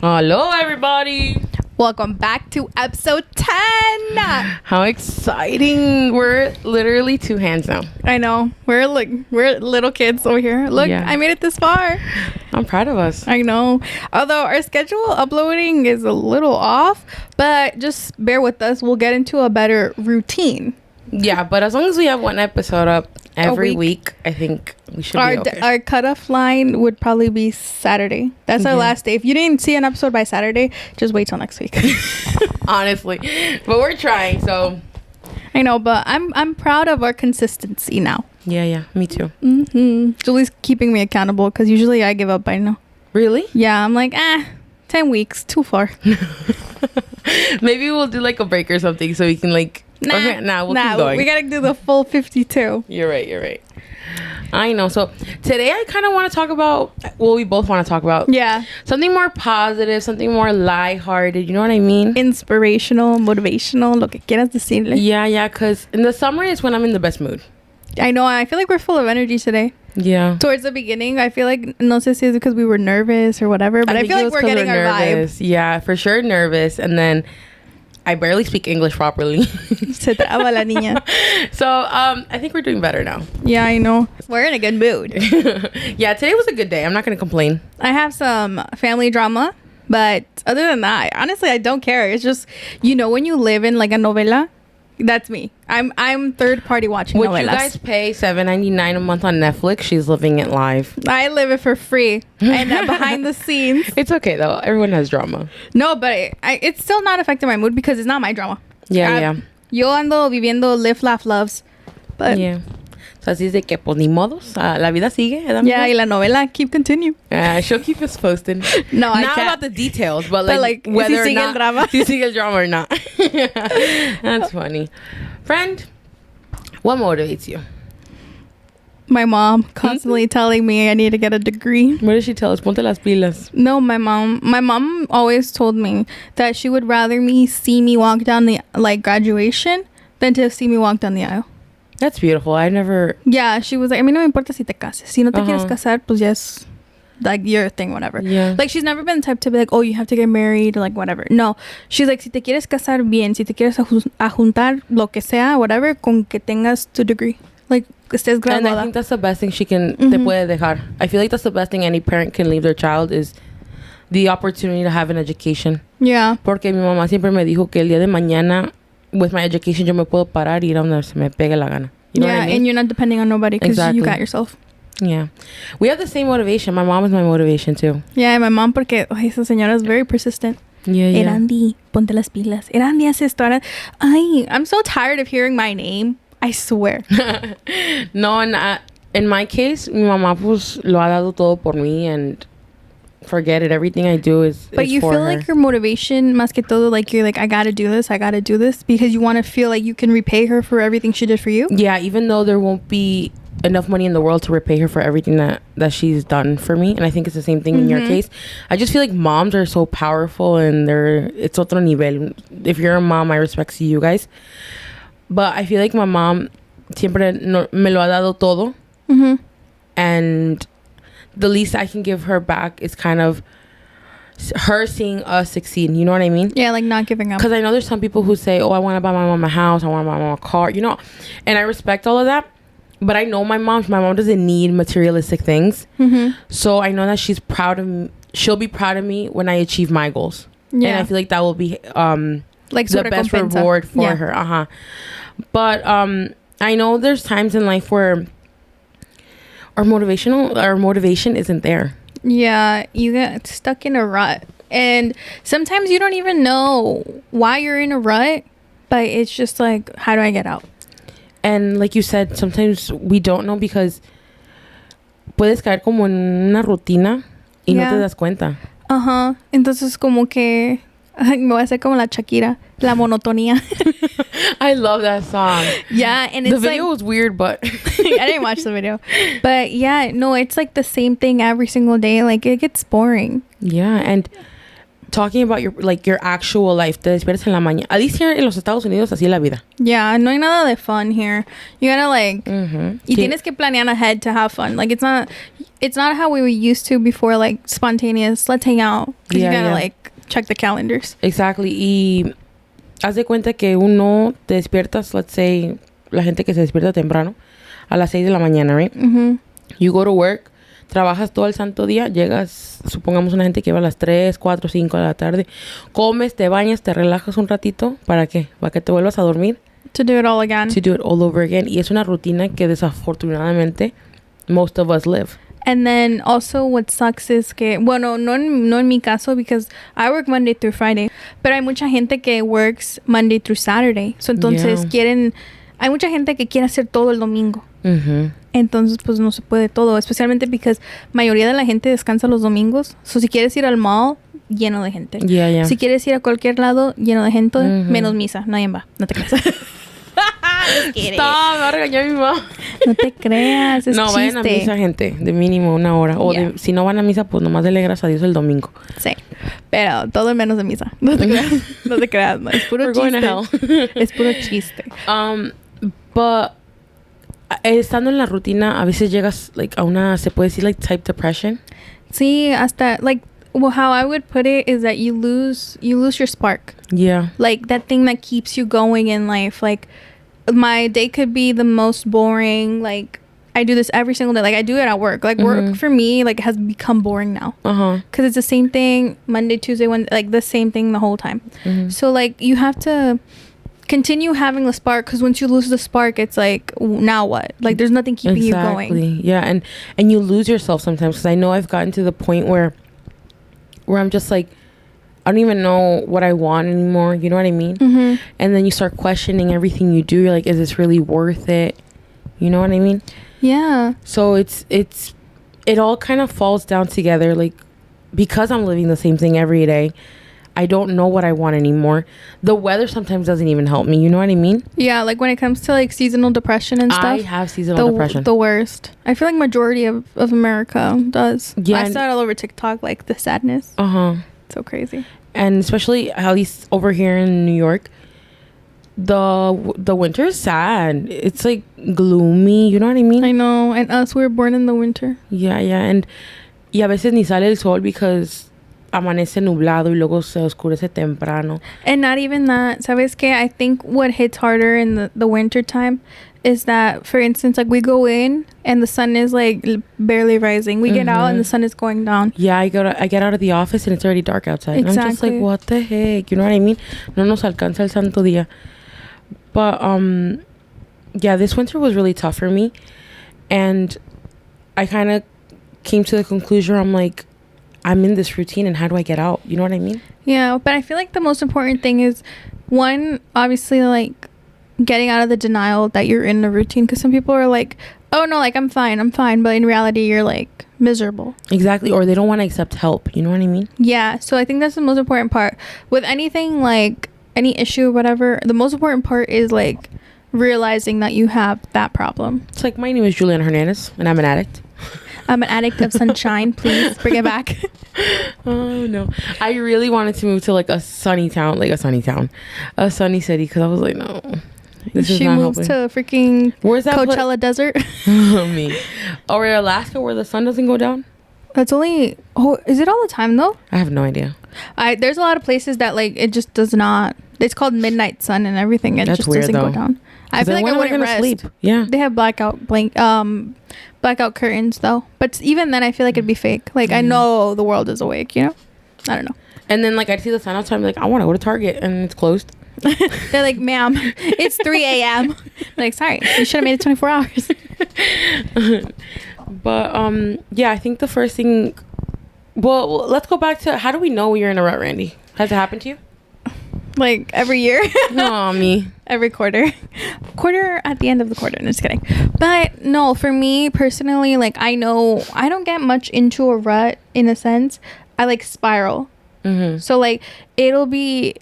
Hello, everybody. Welcome back to episode 10. How exciting. We're literally two hands now. I know. We're little kids over here. Look, Yeah. I made it this far. I'm proud of us. I know. Although our schedule uploading is a little off, but just bear with us. We'll get into a better routine. Yeah, but as long as we have one episode up every week, I think we should be okay. Our cutoff line would probably be Saturday. That's our last day. If you didn't see an episode by Saturday, just wait till next week. Honestly. But we're trying, so. I know, but I'm proud of our consistency now. Yeah, me too. Julie's keeping me accountable because usually I give up by now. Really? Yeah, I'm like, 10 weeks, too far. Maybe we'll do like a break or something so we can like... We'll keep going. We gotta do the full 52. You're right. I know. So today I kind of want to talk about, well, we both want to talk about something more positive, something more lighthearted. You know what I mean? Inspirational, motivational, lo que quieras decirle. Yeah, because in the summer is when I'm in the best mood. I know. I feel like we're full of energy today. Yeah. Towards the beginning, I feel like, no sé si it's because we were nervous or whatever, but I feel like we're getting our vibe. Yeah, for sure nervous. And then I barely speak English properly. Se traba la niña. So, I think we're doing better now. Yeah, I know. We're in a good mood. Yeah, today was a good day. I'm not going to complain. I have some family drama, but other than that, honestly, I don't care. It's just, when you live in like a novela, that's me. I'm third party watching novelas. You guys pay $7.99 a month on Netflix? She's living it live. I live it for free and behind the scenes. It's okay though. Everyone has drama. No, but it's still not affecting my mood because it's not my drama. Yeah. Yo ando viviendo live, laugh, loves. But yeah. So así es de que pues ni modos. La vida sigue. Yeah, y la novela continue. She'll keep us posted. No, I not can't. about the details, but like whether si or not si sigue el drama or not. That's funny. Friend, what motivates you? My mom constantly telling me I need to get a degree. What does she tell us? Ponte las pilas. No, my mom always told me that she would rather see me walk down the graduation than to see me walk down the aisle. That's beautiful. I never... Yeah, she was like, a mí no me importa si te cases. Si no te quieres casar, pues yes, like your thing, whatever. Yeah. Like, she's never been the type to be like, oh, you have to get married, or like whatever. No. She's like, si te quieres casar bien, si te quieres juntar lo que sea, whatever, con que tengas tu degree. Like, estés graduada. And I think that's the best thing she can... Te puede dejar. I feel like that's the best thing any parent can leave their child is the opportunity to have an education. Yeah. Porque mi mamá siempre me dijo que el día de mañana... with my education, yo me puedo parar y ir a donde se me pegue la gana. You know what I mean? And you're not depending on nobody because you got yourself. Yeah. We have the same motivation. My mom is my motivation too. Yeah, my mom, porque esa señora is very persistent. Yeah. Erandy, ponte las pilas. Erandy hace esto. I'm so tired of hearing my name. I swear. No, in my case, mi mamá pues lo ha dado todo por mí and forget it. Everything I do is But you for feel her. like your motivation, más que todo, like you're like, I gotta do this because you want to feel like you can repay her for everything she did for you. Yeah, even though there won't be enough money in the world to repay her for everything that she's done for me, and I think it's the same thing in your case. I just feel like moms are so powerful and it's otro nivel. If you're a mom, I respect you guys, but I feel like my mom siempre me lo ha dado todo, and the least I can give her back is kind of her seeing us succeed. You know what I mean? Yeah, like not giving up. Because I know there's some people who say, oh, I want to buy my mom a house. I want to buy my mom a car. And I respect all of that. But I know my mom doesn't need materialistic things. So I know that she's proud of me. She'll be proud of me when I achieve my goals. Yeah. And I feel like that will be like the best reward for her. But I know there's times in life where our motivation isn't there. Yeah, you get stuck in a rut. And sometimes you don't even know why you're in a rut, but it's just like, how do I get out? And like you said, sometimes we don't know because puedes caer como en una rutina y no te das cuenta. Entonces como que me voy a hacer como la Shakira, la monotonía. I love that song. Yeah, and it's the video was weird, but I didn't watch the video. But yeah, no, it's like the same thing every single day. Like it gets boring. Yeah, and talking about your actual life. Te despiertas en la mañana. At least here en los Estados Unidos, así es la vida. Yeah, no hay nada de fun here. You gotta like, Mm-hmm. y tienes que planear ahead to have fun. Like it's not how we were used to before, like spontaneous. Let's hang out. Because you gotta like check the calendars. Exactly. Y haz de cuenta que uno te despiertas, let's say, la gente que se despierta temprano, a las 6 de la mañana, right? Mm-hmm. You go to work. Trabajas todo el santo día, llegas, supongamos una gente que va a las 3, 4, 5 de la tarde, comes, te bañas, te relajas un ratito, ¿para qué? Para que te vuelvas a dormir. To do it all again. To do it all over again. Y es una rutina que desafortunadamente most of us live. And then also what sucks is que, bueno, no en mi caso, because I work Monday through Friday, pero hay mucha gente que works Monday through Saturday. So entonces hay mucha gente que quiere hacer todo el domingo. Mm-hmm. Entonces, pues no se puede todo, especialmente porque mayoría de la gente descansa los domingos. So, si quieres ir al mall, lleno de gente. Yeah. Si quieres ir a cualquier lado, lleno de gente, Mm-hmm. menos misa. Nadie va. No te creas. Stop, me va a regañar mi mamá. No te creas, es no, chiste. vayan a misa, gente, de mínimo 1 hora. O si no van a misa, pues nomás dele gracias a Dios el domingo. Sí, pero todo menos de misa. No te creas, no te creas. No, es puro We're chiste. going to hell. Es puro chiste. But estando en la rutina, a veces llegas like a una, se puede decir like type depression. Sí, hasta like, well, how I would put it is that you lose your spark. Yeah. Like that thing that keeps you going in life. Like my day could be the most boring. Like I do this every single day. Like I do it at work. Like work for me like has become boring now. Because it's the same thing Monday, Tuesday, Wednesday, like the same thing the whole time. So like you have to continue having the spark, because once you lose the spark, it's like, now what? Like there's nothing keeping you going. Yeah, and you lose yourself sometimes, because I know I've gotten to the point where I'm just like, I don't even know what I want anymore. You know what I mean? And then you start questioning everything you do. You're like, is this really worth it? You know what I mean? Yeah. So it all kind of falls down together. Like, because I'm living the same thing every day, I don't know what I want anymore. The weather sometimes doesn't even help me. You know what I mean? Yeah, like when it comes to like seasonal depression and stuff. I have seasonal depression. The worst. I feel like majority of America does. Yeah. I saw it all over TikTok, like the sadness. So crazy. And especially at least over here in New York, the winter is sad. It's like gloomy. You know what I mean? I know. And us, we were born in the winter. Yeah. And a veces ni sale el sol because amanece nublado y luego se oscurece temprano. And not even that. ¿Sabes qué? I think what hits harder in the winter time is that, for instance, like we go in and the sun is like barely rising. We get out and the sun is going down. Yeah, I get out of the office and it's already dark outside. Exactly. And I'm just like, what the heck? You know what I mean? No nos alcanza el santo día. But yeah, this winter was really tough for me, and I kind of came to the conclusion, I'm like, I'm in this routine and how do I get out? You know what I mean? Yeah, but I feel like the most important thing is, one, obviously, like getting out of the denial that you're in a routine, because some people are like, oh no, like I'm fine, but in reality you're like miserable. Exactly. Or they don't want to accept help. You know what I mean? Yeah. So I think that's the most important part with anything, like any issue or whatever. The most important part is like realizing that you have that problem. It's like, my name is Juliana Hernandez and I'm an addict. I'm an addict of sunshine. Please bring it back. Oh no, I really wanted to move to like a sunny city, because I was like, no, this is not moves helping. To freaking Where's that Coachella desert. Me. Or Alaska, where the sun doesn't go down. That's only, is it all the time though? I have no idea. There's a lot of places that like it just does not. It's called midnight sun and everything. It That's just weird, doesn't though. go down. I feel like I wouldn't rest. Sleep. Yeah. They have blackout curtains though. But even then, I feel like it'd be fake. Like I know the world is awake. You know, I don't know. And then like I'd see the sun outside. I'm like, I want to go to Target, and it's closed. They're like, ma'am, it's 3 a.m. Like, sorry, you should have made it 24 hours. But yeah, I think the first thing. Well, let's go back to, how do we know you're in a rut, Randy? Has it happened to you? Like every year? No, me. Every quarter at the end of the quarter. No, just kidding. But no, for me personally, like I know I don't get much into a rut in a sense. I like spiral. So like it'll be,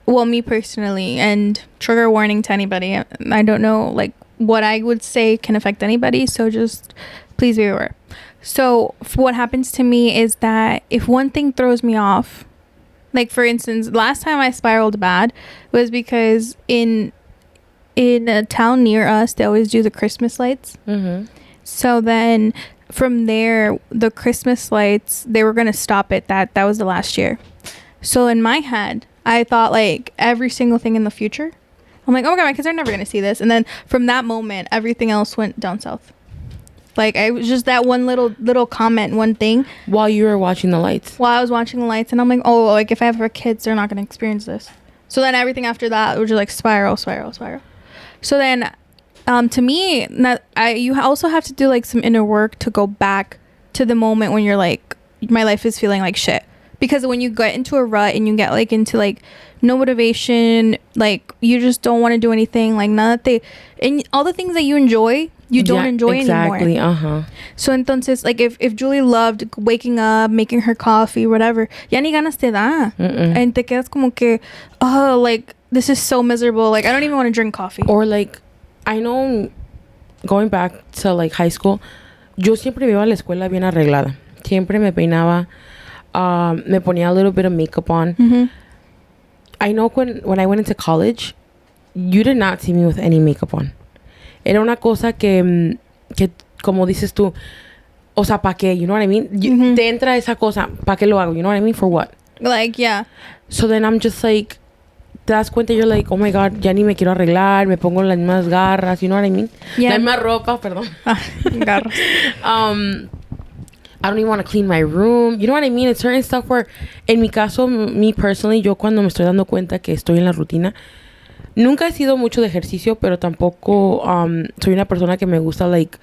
well, me personally, and trigger warning to anybody, I don't know like what I would say can affect anybody, so just please be aware. So what happens to me is that if one thing throws me off, Like, for instance, last time I spiraled bad was because in a town near us, they always do the Christmas lights. Mm-hmm. So then from there, the Christmas lights, they were going to stop it. That was the last year. So in my head, I thought like every single thing in the future. I'm like, oh my God, my kids are never going to see this. And then from that moment, everything else went down south. Like, I was just that one little comment, one thing. While you were watching the lights. While I was watching the lights. And I'm like, oh, like, if I have kids, they're not going to experience this. So then everything after that was just, like, spiral. So then, to me, you also have to do, like, some inner work to go back to the moment when you're, like, my life is feeling like shit. Because when you get into a rut and you get, like, into, like, no motivation, like, you just don't want to do anything. Like, and all the things that you enjoy, you don't enjoy anymore. Exactly, So, entonces, like, if Julie loved waking up, making her coffee, whatever, ya ni ganas te da. And te quedas como que, oh, like, this is so miserable. Like, I don't even want to drink coffee. Or, like, I know, going back to, like, high school, yo siempre me iba a la escuela bien arreglada. Siempre me peinaba, me ponía a little bit of makeup on. Mm-hmm. I know when I went into college, you did not see me with any makeup on. Era una cosa que como dices tú, o sea, ¿pa' qué? You know what I mean? Mm-hmm. Te entra esa cosa, ¿pa' qué lo hago? You know what I mean? For what? Like, yeah. So then I'm just like, te das cuenta, you're like, oh my God, ya ni me quiero arreglar, me pongo las mismas garras, you know what I mean? Yeah. La misma ropa, perdón. Garras. I don't even want to clean my room. You know what I mean? It's certain stuff where, en mi caso, me personally, yo cuando me estoy dando cuenta que estoy en la rutina, nunca he sido mucho de ejercicio, pero tampoco soy una persona que me gusta, like,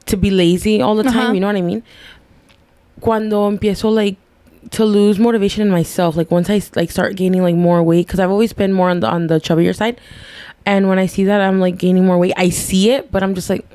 to be lazy all the time. You know what I mean? Cuando empiezo, like, to lose motivation in myself, like, once I, like, start gaining, like, more weight, because I've always been more on the chubbier side, and when I see that I'm, like, gaining more weight, I see it, but I'm just, like,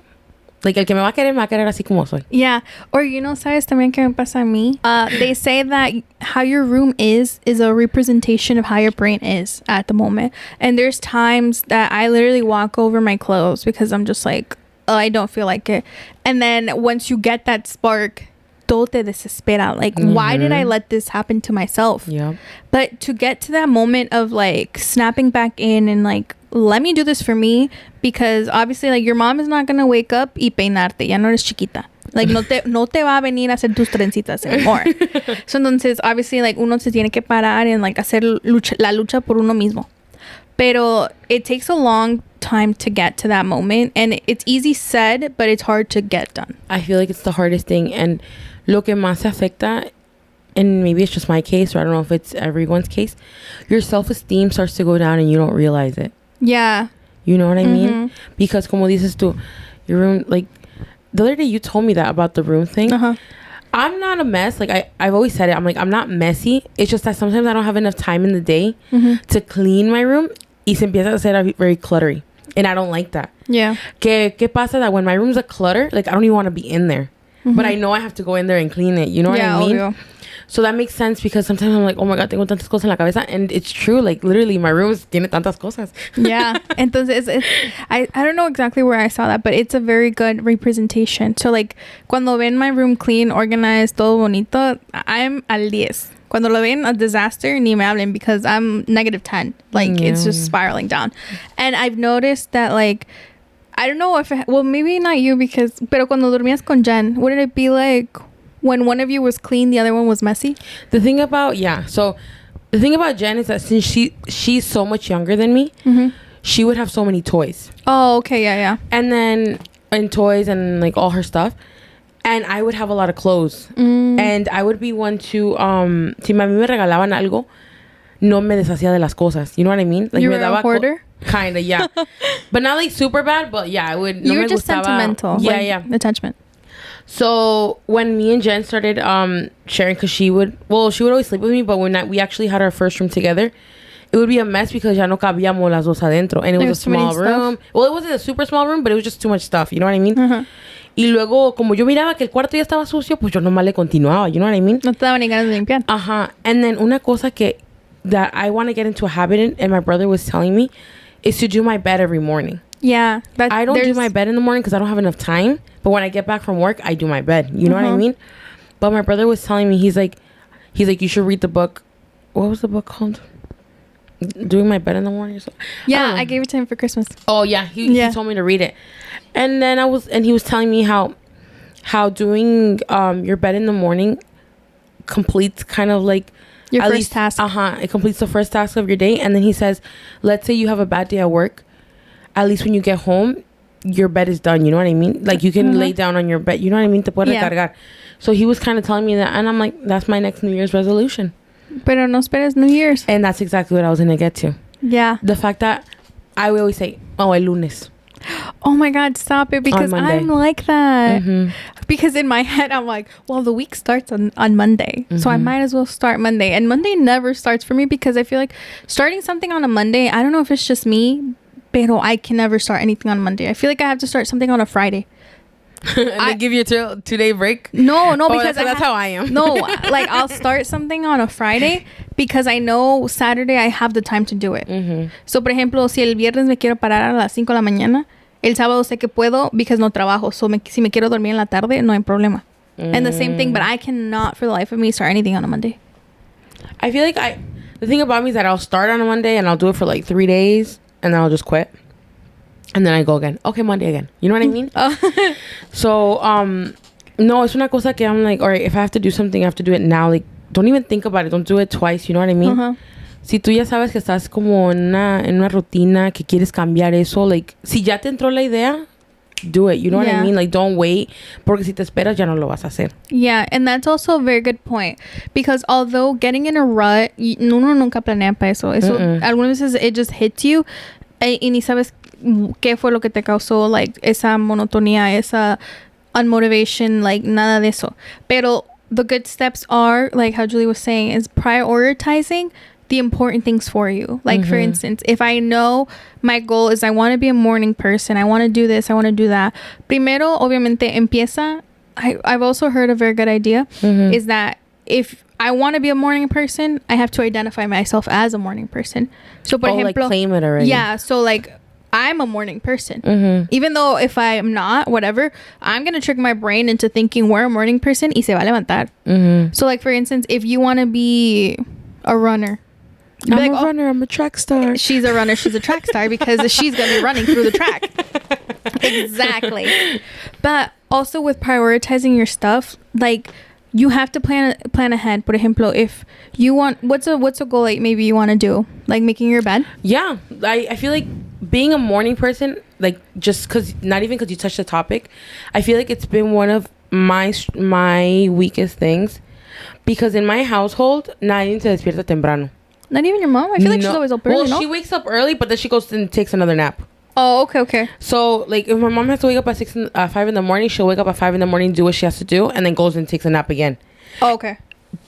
el que me va a querer así como soy. Yeah. Or, you know, ¿sabes también qué me pasa a mí? They say that how your room is a representation of how your brain is at the moment. And there's times that I literally walk over my clothes because I'm just like, oh, I don't feel like it. And then once you get that spark, todo te desespera. Like, why did I let this happen to myself? Yeah. But to get to that moment of, like, snapping back in and, like, let me do this for me, because obviously, like, your mom is not gonna wake up y peinarte, ya no eres chiquita, like, no te va a venir a hacer tus trencitas anymore. So entonces obviously, like, uno se tiene que parar and, like, hacer la lucha por uno mismo, pero it takes a long time to get to that moment, and it's easy said, but it's hard to get done. I feel like it's the hardest thing, and lo que más afecta, and maybe it's just my case, or I don't know if it's everyone's case, your self-esteem starts to go down and you don't realize it. Yeah. You know what I mean? Because como dices tú, your room, like, the other day you told me that about the room thing. I'm not a mess. Like, I've always said it. I'm like, I'm not messy. It's just that sometimes I don't have enough time in the day to clean my room. Y se empieza a ser very cluttery. And I don't like that. Yeah. ¿Qué pasa that when my room's a clutter, like, I don't even want to be in there. But I know I have to go in there and clean it. You know what I mean? Obvio. So that makes sense, because sometimes I'm like, oh my God, tengo tantas cosas en la cabeza. And it's true. Like, literally, my room tiene tantas cosas. Yeah. Entonces, I don't know exactly where I saw that, but it's a very good representation. So, like, cuando ven my room clean, organized, todo bonito, I'm al 10. Cuando lo ven a disaster, ni me hablen, because I'm -10. Like, it's just spiraling down. And I've noticed that, like, I don't know if well, maybe not you, pero cuando dormías con Jen, wouldn't it be like when one of you was clean, the other one was messy? The thing about Jen is that since she's so much younger than me, she would have so many toys. Oh, okay, yeah. And then, and toys and, like, all her stuff. And I would have a lot of clothes. And I would be one to, si a mí me regalaban algo, no me deshacía de las cosas. You know what I mean? Like, you me were daba a hoarder? Kinda, yeah. But not, like, super bad, but yeah, I would. You were just sentimental. Yeah, like, yeah. Attachment. So when me and Jen started sharing, because she would always sleep with me, but when we actually had our first room together, it would be a mess because ya no cabíamos las dos adentro, and it was a small room. Well, it wasn't a super small room, but it was just too much stuff. You know what I mean? Y luego, como yo miraba que el cuarto ya estaba sucio, pues yo nomás le continuaba. You know what I mean? No te daba ni ganas de limpiar. And then una cosa that I want to get into a habit in, and my brother was telling me, is to do my bed every morning. Yeah. I don't do my bed in the morning because I don't have enough time. But when I get back from work, I do my bed. You know what I mean? But my brother was telling me, he's like, you should read the book what was the book called? Doing My Bed in the Morning or something. Yeah, I gave it to him for Christmas. Oh yeah, he told me to read it, and then he was telling me how doing your bed in the morning completes kind of like your first task. It completes the first task of your day, and then he says, let's say you have a bad day at work, at least when you get home, your bed is done. You know what I mean? Like you can lay down on your bed. You know what I mean? Te puedes recargar. So he was kind of telling me that, and I'm like, that's my next New Year's resolution. Pero no esperes New Year's. And that's exactly what I was gonna get to. Yeah. The fact that I always say, oh, el lunes. Oh my God, stop it, because I'm like that. Because in my head I'm like, well, the week starts on Monday, so I might as well start Monday. And Monday never starts for me, because I feel like starting something on a Monday, I don't know if it's just me, pero I can never start anything on Monday. I feel like I have to start something on a Friday. And they give you a 2-day break? No, because that's how I am. No, like I'll start something on a Friday because I know Saturday I have the time to do it. So, por ejemplo, si el viernes me quiero parar a las 5 de la mañana, el sábado sé que puedo because no trabajo. So, si me quiero dormir en la tarde, no hay problema. And the same thing, but I cannot for the life of me start anything on a Monday. I feel like the thing about me is that I'll start on a Monday and I'll do it for like 3 days and then I'll just quit. And then I go again. Okay, Monday again. You know what I mean? So, no, it's una cosa que I'm like, all right, if I have to do something, I have to do it now. Like, don't even think about it. Don't do it twice. You know what I mean? Si tú ya sabes que estás como en una rutina, que quieres cambiar eso, like, si ya te entró la idea, do it. You know what I mean? Like, don't wait. Porque si te esperas, ya no lo vas a hacer. Yeah, and that's also a very good point. Because although getting in a rut, uno nunca planea para eso. Algunas veces it just hits you y ni sabes qué fue lo que te causó, like, esa monotonía, esa unmotivation, like, nada de eso. Pero the good steps are, like how Julie was saying, is prioritizing the important things for you. Like, for instance, if I know my goal is I want to be a morning person, I want to do this, I want to do that. Primero, obviamente, empieza. I've also heard a very good idea, is that if I want to be a morning person, I have to identify myself as a morning person. So, por ejemplo, like, claim it already. Yeah, so, like, I'm a morning person. Even though if I'm not, whatever, I'm going to trick my brain into thinking we're a morning person y se va a levantar. So, like, for instance, if you want to be a runner. I'm a runner. I'm a track star. She's a runner. She's a track star because she's going to be running through the track. Exactly. But also with prioritizing your stuff, like, you have to plan ahead. Por ejemplo, if you want, what's a goal like maybe you want to do? Like making your bed? Yeah. I feel like being a morning person, like, just because, not even because you touched the topic, I feel like it's been one of my weakest things, because in my household, nadie se despierta temprano. Not even your mom? I feel like she's always up early, Well, she wakes up early, but then she goes and takes another nap. Oh, okay. So, like, if my mom has to wake up at 5 in the morning, she'll wake up at 5 in the morning, do what she has to do, and then goes and takes a nap again. Oh, okay.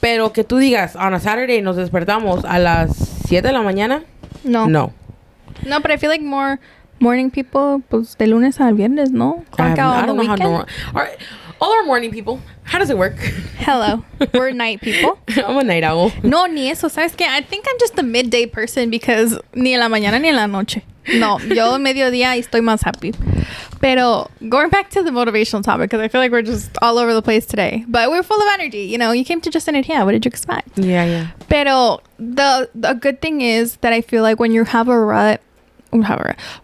Pero que tú digas, on a Saturday nos despertamos a las 7 de la mañana. No, but I feel like more morning people, pues, de lunes a viernes, no? I don't know how all our morning people, how does it work? Hello. We're night people. I'm a night owl. No, ni eso. ¿Sabes qué? I think I'm just a midday person because ni en la mañana ni en la noche. No, yo mediodía y estoy más happy. Pero going back to the motivational topic, because I feel like we're just all over the place today. But we're full of energy. You know, you came to just Energia. What did you expect? Yeah. Pero the good thing is that I feel like when you have a rut,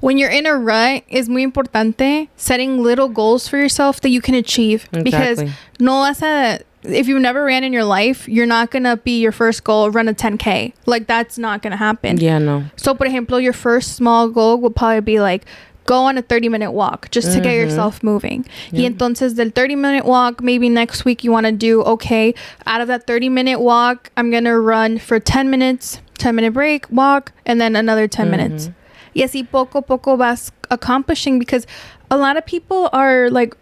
when you're in a rut, is muy importante setting little goals for yourself that you can achieve. Exactly. Because no vas a, if you've never ran in your life, you're not gonna be your first goal run a 10K. Like, that's not gonna happen. Yeah, no. So, por ejemplo, your first small goal will probably be like, go on a 30-minute walk just to get yourself moving. Y entonces del 30-minute walk, maybe next week you want to do, okay, out of that 30-minute walk, I'm gonna run for 10 minutes, 10-minute break, walk, and then another 10 minutes. Y así poco a poco vas accomplishing, because a lot of people are like,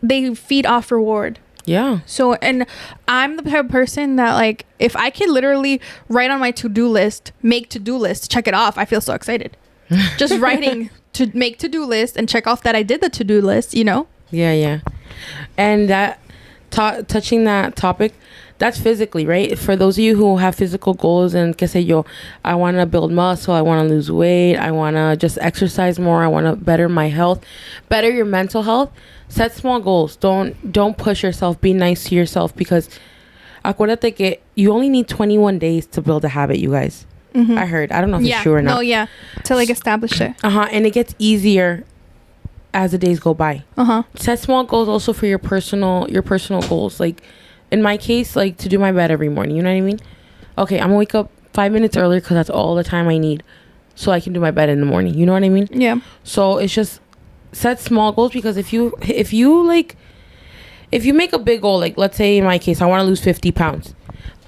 they feed off reward. Yeah. So, and I'm the type of person that, like, if I could literally write on my to-do list, make to-do list, check it off, I feel so excited. Just writing to make to-do list and check off that I did the to-do list, you know? Yeah. And that, touching that topic, that's physically, right? For those of you who have physical goals and que sé yo, I want to build muscle, I want to lose weight, I want to just exercise more, I want to better my health, better your mental health. Set small goals. Don't push yourself. Be nice to yourself, because acuérdate que you only need 21 days to build a habit, you guys. I heard. I don't know if it's true or not. No, yeah. To like establish it. And it gets easier as the days go by. Set small goals also for your personal goals. Like in my case, like to do my bed every morning. You know what I mean? Okay, I'm gonna wake up 5 minutes earlier because that's all the time I need, so I can do my bed in the morning. You know what I mean? Yeah. So it's just set small goals, because if you make a big goal, like let's say in my case, I want to lose 50 pounds.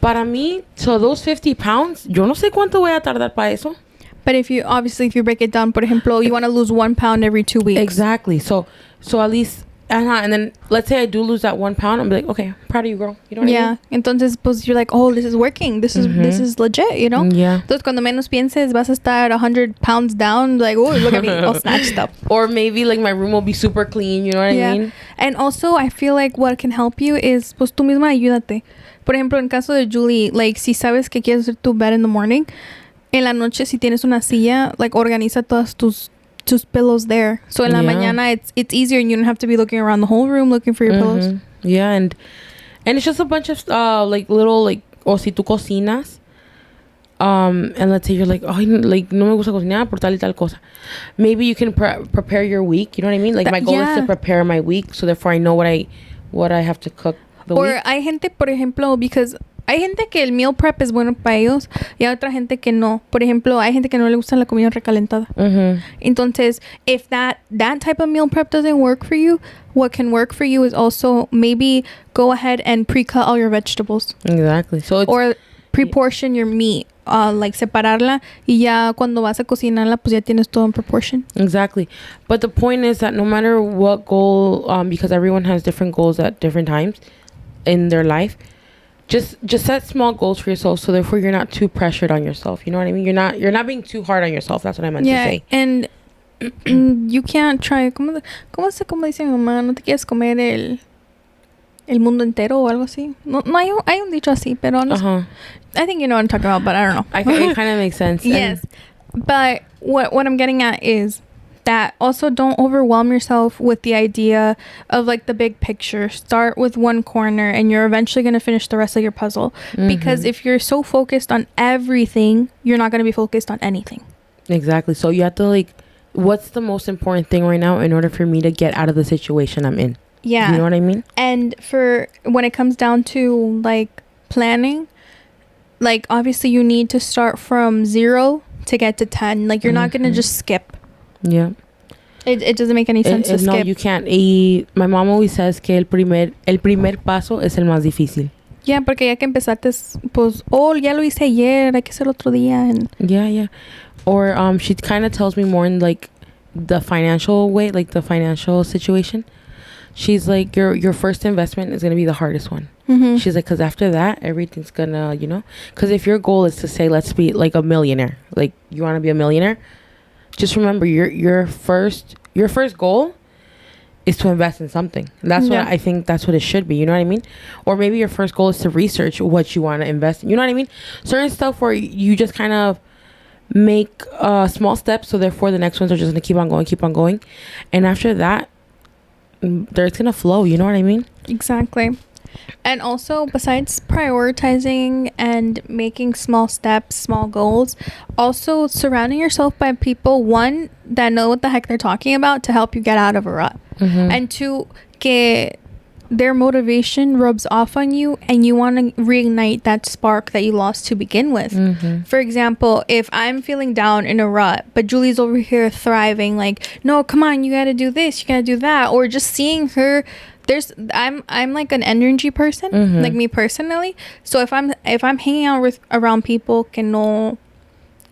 Para mí, so those 50 pounds, yo no sé cuánto voy a tardar para eso. But if you break it down, por ejemplo, you want to lose 1 pound every 2 weeks. Exactly. So at least, and then let's say I do lose that 1 pound, I'm like, okay, proud of you, girl. You know what I mean? Yeah. Entonces, pues you're like, oh, this is working. This is legit, you know? Yeah. Entonces, cuando menos pienses, vas a estar 100 pounds down, like, oh, look at me, all snatched up. Or maybe like my room will be super clean, you know what I mean? And also, I feel like what can help you is, pues tú misma ayúdate. Por ejemplo, en caso de Julie, like, si sabes que quieres hacer tu bed in the morning, en la noche, si tienes una silla, like, organiza todas tus pillows there. So en la mañana, it's easier, and you don't have to be looking around the whole room looking for your pillows. Yeah, and it's just a bunch of like little, like, o si tú cocinas, and let's say you're like, oh, like, no me gusta cocinar por tal y tal cosa. Maybe you can prepare your week. You know what I mean? Like, my goal is to prepare my week, so therefore I know what I have to cook the week. Or hay gente, por ejemplo, because hay gente que el meal prep es bueno para ellos y hay otra gente que no. Por ejemplo, hay gente que no le gusta la comida recalentada. Entonces, if that type of meal prep doesn't work for you, what can work for you is also maybe go ahead and pre-cut all your vegetables. Exactly. So or pre-portion your meat. Like separarla y ya cuando vas a cocinarla pues ya tienes todo en proportion. Exactly. But the point is that no matter what goal, because everyone has different goals at different times in their life, just set small goals for yourself, so therefore you're not too pressured on yourself. You know what I mean? You're not being too hard on yourself. That's what I meant to say. And you can't try. ¿Cómo dice mi mamá? No te quieres comer el mundo entero o algo así. No hay un dicho así, pero no sé. I think you know what I'm talking about, but I don't know. It kind of makes sense. Yes. But what I'm getting at is that also don't overwhelm yourself with the idea of like the big picture. Start with one corner and you're eventually going to finish the rest of your puzzle. Because if you're so focused on everything, you're not going to be focused on anything. Exactly. So you have to like, what's the most important thing right now in order for me to get out of the situation I'm in? Yeah. You know what I mean? And for when it comes down to like planning, like obviously you need to start from 0 to get to 10. Like you're not going to just skip. Yeah. It doesn't make any sense to skip. No, you can't. My mom always says que el primer paso es el más difícil. Yeah, porque ya que empezaste, pues, ya lo hice ayer, hay que hacer otro día. And yeah. Or she kind of tells me more in like the financial way, like the financial situation. She's like, your first investment is going to be the hardest one. She's like, because after that, everything's going to, you know, because if your goal is to say, let's be like a millionaire, like you want to be a millionaire, just remember your first goal is to invest in something. That's what I think, that's what it should be. You know what I mean? Or maybe your first goal is to research what you want to invest in. You know what I mean? Certain stuff where you just kind of make small steps, so therefore the next ones are just going to keep on going. And after that, it's going to flow. You know what I mean? Exactly. And also, besides prioritizing and making small steps, small goals, also surrounding yourself by people, one, that know what the heck they're talking about to help you get out of a rut. And two, que their motivation rubs off on you and you want to reignite that spark that you lost to begin with. For example, if I'm feeling down in a rut, but Julie's over here thriving, like, no, come on, you got to do this, you got to do that. Or just seeing her, I'm like an energy person, like me personally. So if I'm hanging out around people que no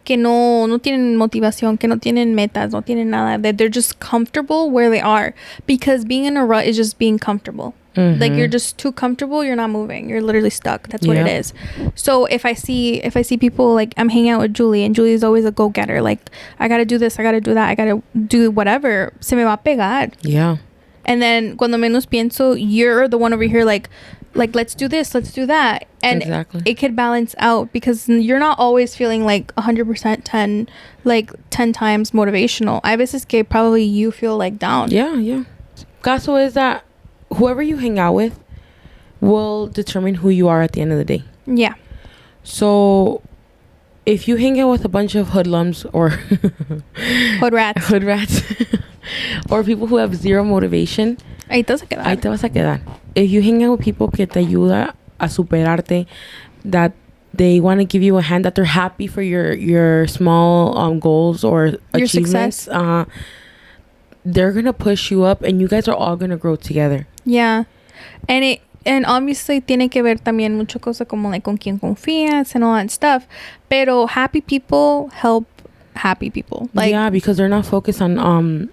tienen motivación, que no tienen metas, no tienen nada, that they're just comfortable where they are, because being in a rut is just being comfortable. Like you're just too comfortable, you're not moving, you're literally stuck. That's what it is. So if I see people, like I'm hanging out with Julie and Julie's always a go-getter, like I gotta do this, I gotta do that, I gotta do whatever, se me va a pegar. Yeah. And then cuando menos pienso, you're the one over here like let's do this, let's do that. And it could balance out, because you're not always feeling like 100% 10 times motivational. Hay veces que probably you feel like down. Yeah. Caso is that whoever you hang out with, will determine who you are at the end of the day. Yeah. So if you hang out with a bunch of hoodlums or hood rats or people who have zero motivation, ahí te vas a quedar. Ahí te vas a quedar. If you hang out with people que te ayuda a superarte, that they want to give you a hand, that they're happy for your small goals or your achievements, success. They're gonna push you up, and you guys are all gonna grow together. Yeah, and obviously tiene que ver también mucho cosa como like con quien confías and all that stuff. Pero happy people help happy people. Like, yeah, because they're not focused on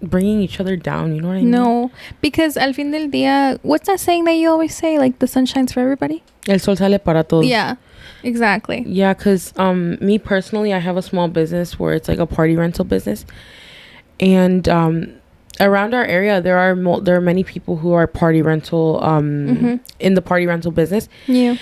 bringing each other down. You know what I mean? No, because al fin del día, what's that saying that you always say? Like the sun shines for everybody. El sol sale para todos. Yeah. Exactly. Yeah, because me personally, I have a small business where it's like a party rental business. And around our area, there are many people who are party rental in the party rental business. Yeah.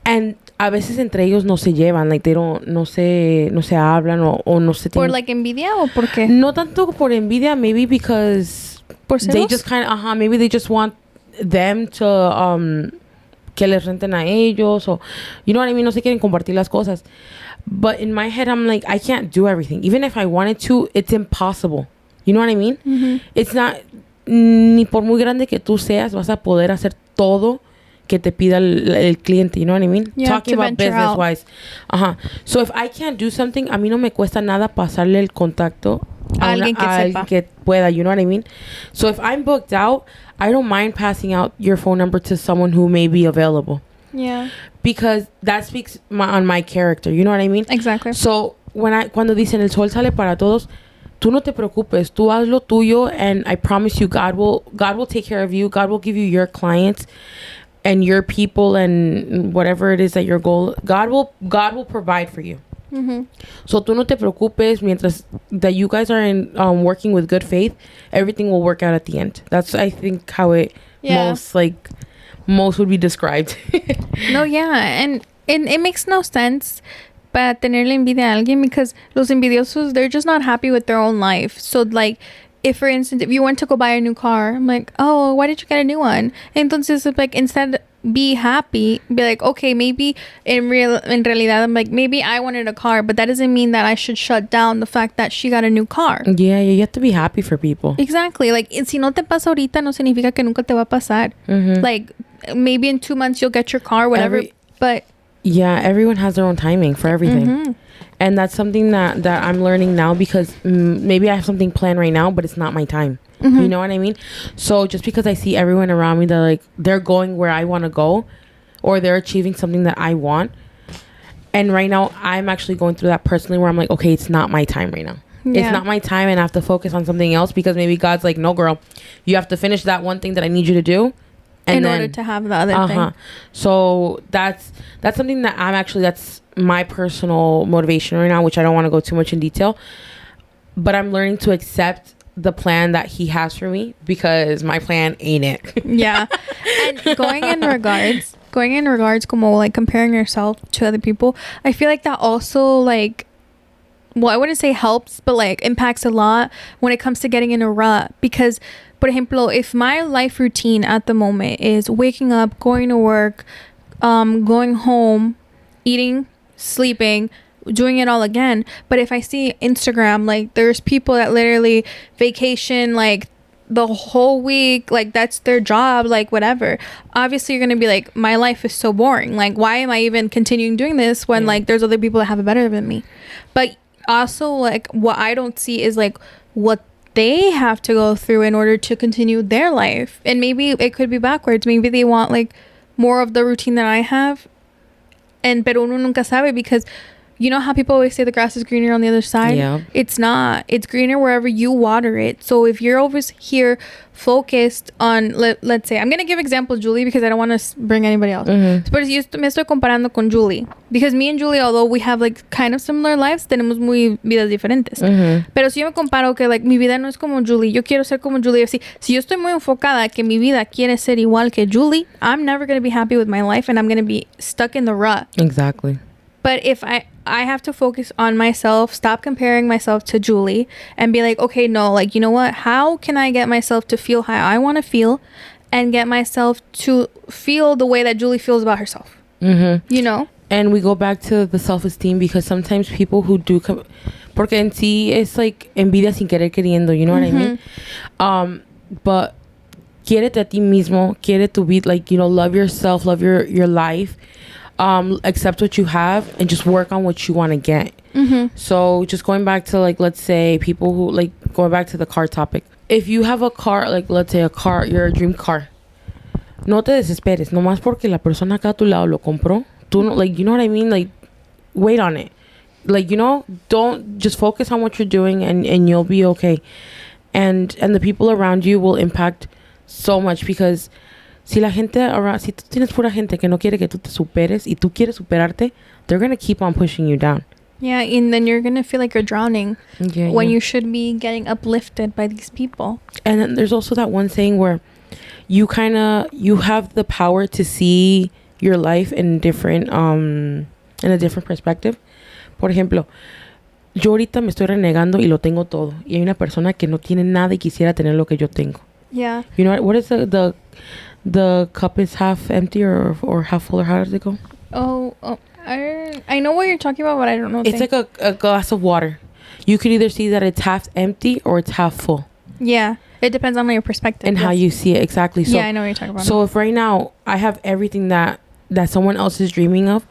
And a veces entre ellos no se llevan, like no se hablan o no se tienen. ¿Por like envidia o por qué? No tanto por envidia, maybe because they just kind of maybe they just want them to que les renten a ellos, o you know what I mean, no se quieren compartir las cosas. But in my head, I'm like, I can't do everything. Even if I wanted to, it's impossible. You know what I mean? Mm-hmm. It's not, ni por muy grande que tú seas, vas a poder hacer todo que te pida el cliente. You know what I mean? Talking about business-wise. So if I can't do something, a mí no me cuesta nada pasarle el contacto a alguien que pueda. You know what I mean? So if I'm booked out, I don't mind passing out your phone number to someone who may be available. Yeah. Because that speaks on my character. You know what I mean? Exactly. So cuando dicen el sol sale para todos, tú no te preocupes. Tú haz lo tuyo, and I promise you, God will take care of you. God will give you your clients and your people and whatever it is that your goal. God will provide for you. Mm-hmm. So tú no te preocupes. Mientras that you guys are in working with good faith, everything will work out at the end. That's, I think, how it most would be described. No, yeah, and it makes no sense para tenerle envidia a alguien, because los envidiosos, they're just not happy with their own life. So like, if for instance, if you went to go buy a new car, I'm like, oh, why did you get a new one? Entonces, like, instead be happy, be like, okay, maybe in realidad, I'm like, maybe I wanted a car, but that doesn't mean that I should shut down the fact that she got a new car. Yeah, you have to be happy for people. Exactly. Like, si no te pasa ahorita, no significa que nunca te va a pasar. Mm-hmm. Like, maybe in 2 months you'll get your car, whatever. But yeah, everyone has their own timing for everything. Mm-hmm. And that's something that I'm learning now, because maybe I have something planned right now, but it's not my time. Mm-hmm. You know what I mean? So just because I see everyone around me that like they're going where I want to go, or they're achieving something that I want, and right now I'm actually going through that personally, where I'm like, okay, it's not my time right now. Yeah. It's not my time, and I have to focus on something else, because maybe God's like, no, girl, you have to finish that one thing that I need you to do in order to have the other thing. So that's something that that's my personal motivation right now, which I don't want to go too much in detail, but I'm learning to accept the plan that he has for me, because my plan ain't it. Yeah. And going in regards como like comparing yourself to other people, I feel like that also like, well, I wouldn't say helps, but like impacts a lot when it comes to getting in a rut. Because, por ejemplo, if my life routine at the moment is waking up, going to work, going home, eating, sleeping, doing it all again, but if I see Instagram, like there's people that literally vacation like the whole week, like that's their job, like whatever, obviously you're gonna be like, my life is so boring, like why am I even continuing doing this when like there's other people that have it better than me. But also, like, what I don't see is like what they have to go through in order to continue their life. And maybe it could be backwards. Maybe they want like more of the routine that I have, and pero uno nunca sabe, because you know how people always say the grass is greener on the other side? Yeah. It's not. It's greener wherever you water it. So if you're over here focused on, let's say, I'm going to give example Julie, because I don't want to bring anybody else. Mm-hmm. Pero si yo me estoy comparando con Julie, because me and Julie, although we have like kind of similar lives, tenemos muy vidas diferentes. Mm-hmm. Pero si yo me comparo que like mi vida no es como Julie, yo quiero ser como Julie, así, si yo estoy muy enfocada que mi vida quiere ser igual que Julie, I'm never going to be happy with my life, and I'm going to be stuck in the rut. Exactly. But if I have to focus on myself, stop comparing myself to Julie, and be like, okay, no, like, you know what? How can I get myself to feel how I want to feel, and get myself to feel the way that Julie feels about herself. You know? And we go back to the self-esteem, because sometimes people who do come, porque en sí es like envidia sin querer queriendo, you know what I mean? But quiérete a ti mismo, quiere to be like, you know, love yourself, love your life, accept what you have, and just work on what you want to get. So just going back to, like, let's say people who, like, going back to the car topic, if you have a car, like, let's say a car, your dream car, no te desesperes, nomás porque la persona acá a tu lado lo compró. Tú no, like, you know what I mean? Like, wait on it. Like, you know, don't just focus on what you're doing, and you'll be okay. And the people around you will impact so much, because si la gente around, si tú tienes pura gente que no quiere que tú te superes y tú quieres superarte, they're going to keep on pushing you down. Yeah, and then you're going to feel like you're drowning when you should be getting uplifted by these people. And then there's also that one saying where you have the power to see your life in a different perspective. Por ejemplo, yo ahorita me estoy renegando y lo tengo todo, y hay una persona que no tiene nada y quisiera tener lo que yo tengo. Yeah. You know what is the cup is half empty or half full, or how does it go? I know what you're talking about, but I don't know. It's like a glass of water. You could either see that it's half empty or it's half full. Yeah. It depends on your perspective. And how you see it. Exactly. So, yeah, I know what you're talking about. So if right now I have everything that someone else is dreaming of,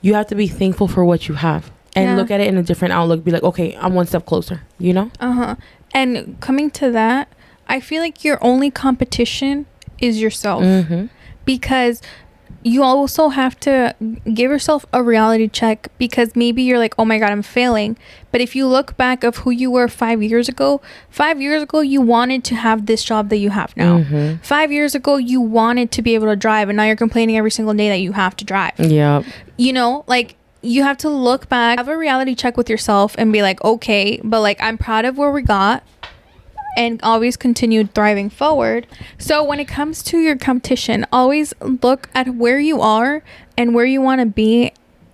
you have to be thankful for what you have. And look at it in a different outlook. Be like, okay, I'm one step closer, you know? And coming to that, I feel like your only competition is yourself. Because you also have to give yourself a reality check, because maybe you're like, oh my God, I'm failing. But if you look back of who you were 5 years ago, you wanted to have this job that you have now. 5 years ago, you wanted to be able to drive, and now you're complaining every single day that you have to drive. Yeah. You know, like, you have to look back, have a reality check with yourself, and be like, okay, but like, I'm proud of where we got, and always continue thriving forward. So when it comes to your competition, always look at where you are and where you want to be,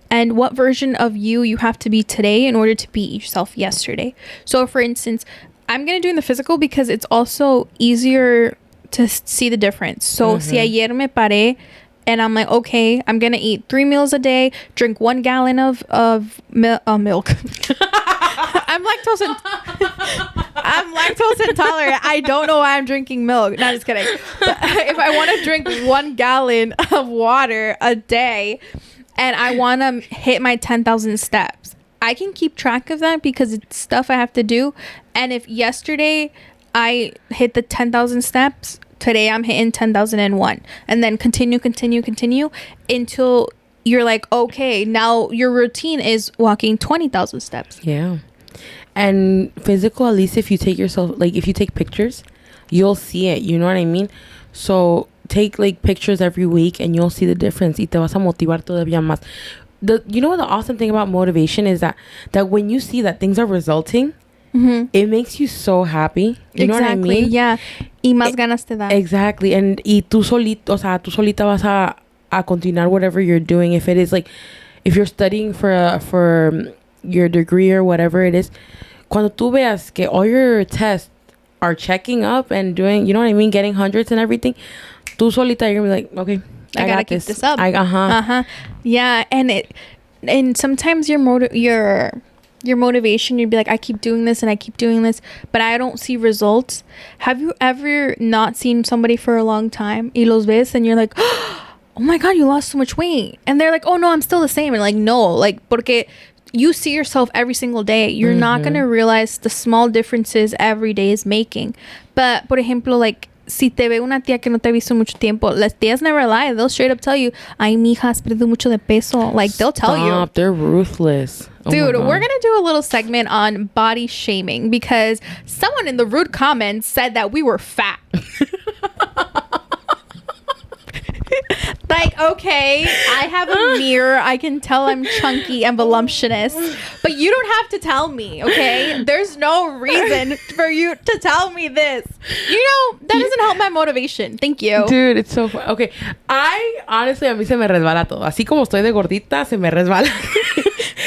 and what version of you have to be today in order to beat yourself yesterday. So for instance, I'm going to do in the physical because it's also easier to see the difference. So si ayer me paré and I'm like, okay, I'm going to eat 3 meals a day, drink 1 gallon of milk. I'm lactose intolerant. I don't know why I'm drinking milk. No, just kidding. But if I want to drink 1 gallon of water a day and I want to hit my 10,000 steps, I can keep track of that because it's stuff I have to do. And if yesterday I hit the 10,000 steps, today I'm hitting 10,001, and then continue until you're like, okay, now your routine is walking 20,000 steps. Yeah. And physical, at least if you take yourself, like if you take pictures, you'll see it. You know what I mean? So take like pictures every week and you'll see the difference. Y te vas a motivar todavía más. You know what the awesome thing about motivation is that when you see that things are resulting, it makes you so happy. You know what I mean? Yeah. Y más ganas te da. Exactly. And tú solita vas a continuar whatever you're doing. If it is like, if you're studying for your degree or whatever it is, cuando tú veas que all your tests are checking up and doing, you know what I mean, getting hundreds and everything, tú solita, you're gonna be like, okay, I gotta keep this up. Yeah. And sometimes your motivation, you'd be like, I keep doing this and I keep doing this, but I don't see results. Have you ever not seen somebody for a long time y los ves and you're like, oh my God, you lost so much weight, and they're like, oh no, I'm still the same, and like, no, like, porque you see yourself every single day, you're not gonna realize the small differences every day is making. But por ejemplo, like, si te ve una tía que no te ha visto mucho tiempo, las tías never lie. They'll straight up tell you, ay, mija, has perdido mucho de peso. Like, they'll tell you. They're ruthless. Dude, we're gonna do a little segment on body shaming because someone in the rude comments said that we were fat. Like, okay, I have a mirror. I can tell I'm chunky and voluptuous, but you don't have to tell me, okay? There's no reason for you to tell me this. You know, that doesn't help my motivation. Thank you. Dude, it's so fun. Okay, honestly, a mí se me resbala todo. Así como estoy de gordita, se me resbala.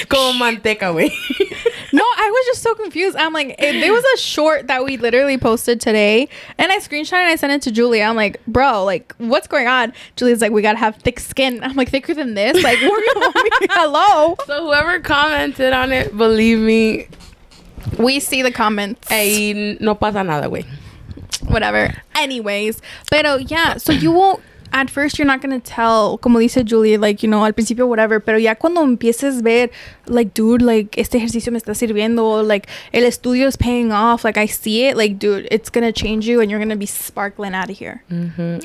Como manteca, güey. No, I was just so confused. I'm like, there was a short that we literally posted today, and I screenshot and I sent it to Julie. I'm like, bro, like, what's going on? Julie's like, we gotta have thick skin. I'm like, thicker than this? Like, hello. So whoever commented on it, believe me, we see the comments. Hey, no pasa nada, güey. Whatever. Anyways, pero yeah, so you won't. At first, you're not gonna tell, como dice Julie, like, you know, al principio, whatever, pero ya cuando empieces ver, like, dude, like, este ejercicio me está sirviendo, like, el estudio is paying off, like, I see it, like, dude, it's gonna change you and you're gonna be sparkling out of here.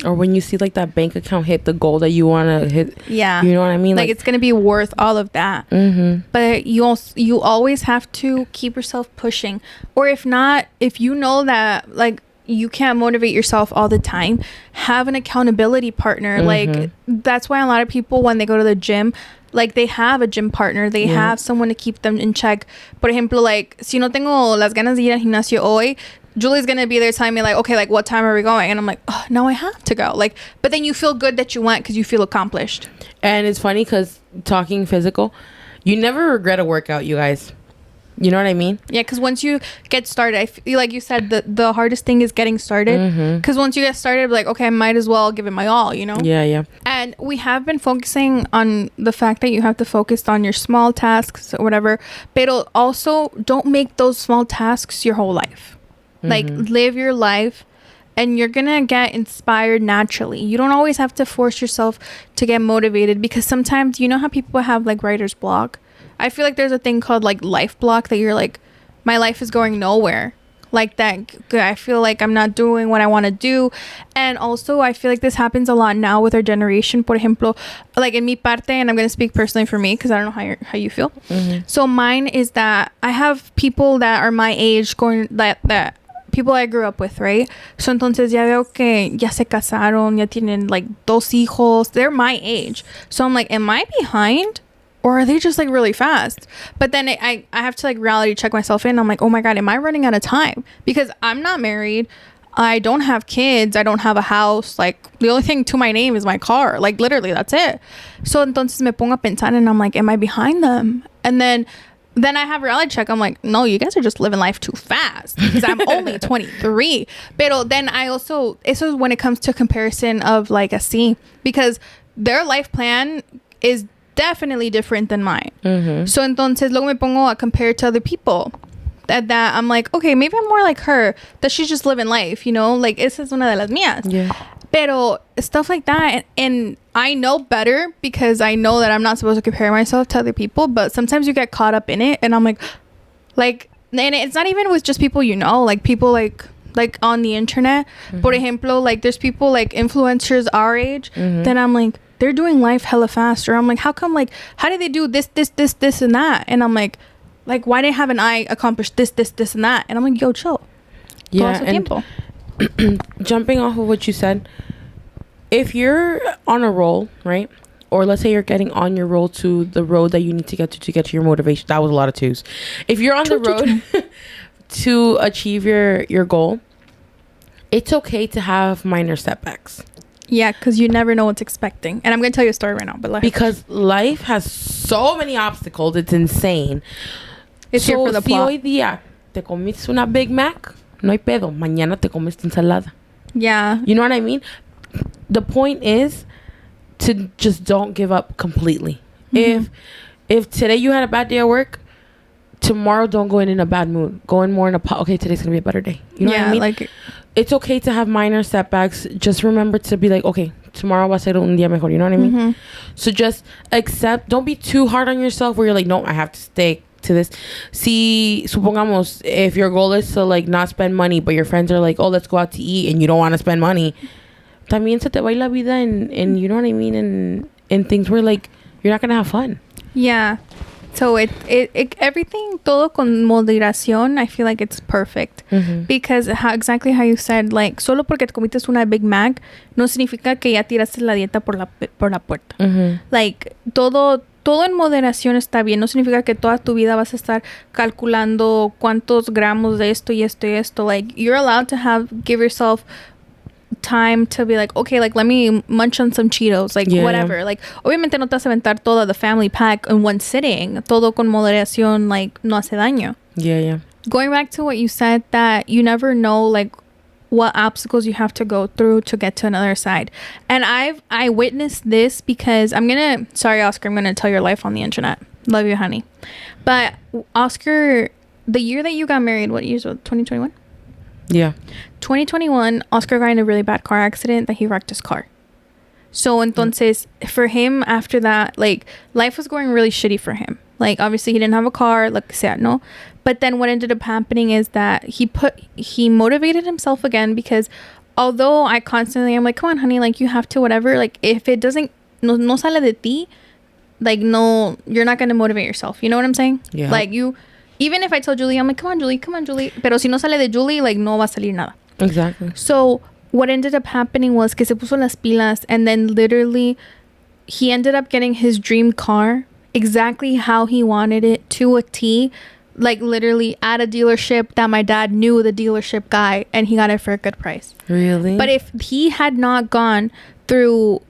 Or when you see, like, that bank account hit the goal that you want to hit. Yeah. You know what I mean? Like, it's gonna be worth all of that. But you always have to keep yourself pushing. Or if not, if you know that, like, you can't motivate yourself all the time, have an accountability partner. Like, that's why a lot of people, when they go to the gym, like, they have a gym partner, they have someone to keep them in check. Por ejemplo, like, si no tengo las ganas de ir al gimnasio hoy, Julie's gonna be there telling me, like, okay, like, what time are we going? And I'm like, oh, now I have to go. Like, but then you feel good that you went because you feel accomplished. And it's funny because talking physical, you never regret a workout, you guys. You know what I mean? Yeah, because once you get started, I feel like you said, the hardest thing is getting started. Because once you get started, like, okay, I might as well give it my all, you know? Yeah. And we have been focusing on the fact that you have to focus on your small tasks or whatever. But also, don't make those small tasks your whole life. Like, live your life. And you're going to get inspired naturally. You don't always have to force yourself to get motivated. Because sometimes, you know how people have, like, writer's block? I feel like there's a thing called, like, life block, that you're like, my life is going nowhere. Like that. I feel like I'm not doing what I want to do. And also, I feel like this happens a lot now with our generation. Por ejemplo, like, in mi parte, and I'm going to speak personally for me because I don't know how you feel. So mine is that I have people that are my age going, that people I grew up with, right? So entonces ya veo que ya se casaron, ya tienen, like, 2 hijos. They're my age. So I'm like, am I behind? Or are they just, like, really fast? But then I have to, like, reality check myself in. I'm like, oh my God, am I running out of time? Because I'm not married. I don't have kids. I don't have a house. Like, the only thing to my name is my car. Like, literally, that's it. So entonces me pongo a pensar and I'm like, am I behind them? And then I have reality check. I'm like, no, you guys are just living life too fast because I'm only 23. Pero then I also, eso is when it comes to comparison of, like, a scene, because their life plan is definitely different than mine. So entonces luego me pongo a compare to other people that I'm like, okay, maybe I'm more like her, that she's just living life, you know, like, esa es una de las mías. Pero stuff like that, and I know better because I know that I'm not supposed to compare myself to other people, but sometimes you get caught up in it, and I'm like, and it's not even with just people, you know, like, people like on the internet. Por ejemplo, like, there's people, like, influencers our age, then I'm like, they're doing life hella faster. I'm like, how come, like, how did they do this, and that? And I'm like, why haven't I accomplished this, and that? And I'm like, yo, chill. Yeah, and jumping off of what you said, if you're on a roll, right? Or let's say you're getting on your roll to the road that you need to get to your motivation. That was a lot of twos. If you're on the road to achieve your goal, it's okay to have minor setbacks. Yeah, because you never know what's expecting. And I'm going to tell you a story right now. But because life has so many obstacles. It's insane. It's here for the plot. Si hoy día te comiste una Big Mac, no hay pedo. Mañana te comiste ensalada. Yeah. You know what I mean? The point is to just don't give up completely. If today you had a bad day at work, tomorrow don't go in a bad mood. Go in more in okay, today's going to be a better day. You know what I mean? Like, it's okay to have minor setbacks. Just remember to be like, okay, tomorrow va a ser un día mejor. You know what I mean? So just accept. Don't be too hard on yourself where you're like, no, I have to stay to this. Si, supongamos, if your goal is to, like, not spend money, but your friends are like, oh, let's go out to eat, and you don't want to spend money, también se te va la vida and you know what I mean? And things where, like, you're not going to have fun. Yeah. So it everything, todo con moderación, I feel like it's perfect. Because exactly how you said, like, solo porque te comiste una Big Mac no significa que ya tiraste la dieta por la puerta. Like, todo en moderación está bien. No significa que toda tu vida vas a estar calculando cuántos gramos de esto y esto y esto. Like, you're allowed to give yourself time to be like, okay, like, let me munch on some Cheetos, like, whatever. Like, obviamente no te vas a aventar toda the family pack in one sitting. Todo con moderación, like, no hace daño. Yeah. Going back to what you said, that you never know like what obstacles you have to go through to get to another side. And I witnessed this because sorry Oscar, I'm gonna tell your life on the internet. Love you, honey. But Oscar, the year that you got married, what year was it? 2021? Yeah. 2021, Oscar got in a really bad car accident that he wrecked his car. So entonces for him after that, like life was going really shitty for him. Like obviously he didn't have a car, like sea, no. But then what ended up happening is that he motivated himself again, because although I constantly am like, come on honey, like you have to whatever, like if it doesn't no sale de ti, like no, you're not going to motivate yourself. You know what I'm saying? Yeah. Like you, even if I tell Julie, I'm like, come on Julie, pero si no sale de Julie, like no va a salir nada. Exactly. So what ended up happening was que se puso las pilas, and then literally he ended up getting his dream car exactly how he wanted it to a T, like literally at a dealership that my dad knew the dealership guy, and he got it for a good price. Really? But if he had not gone through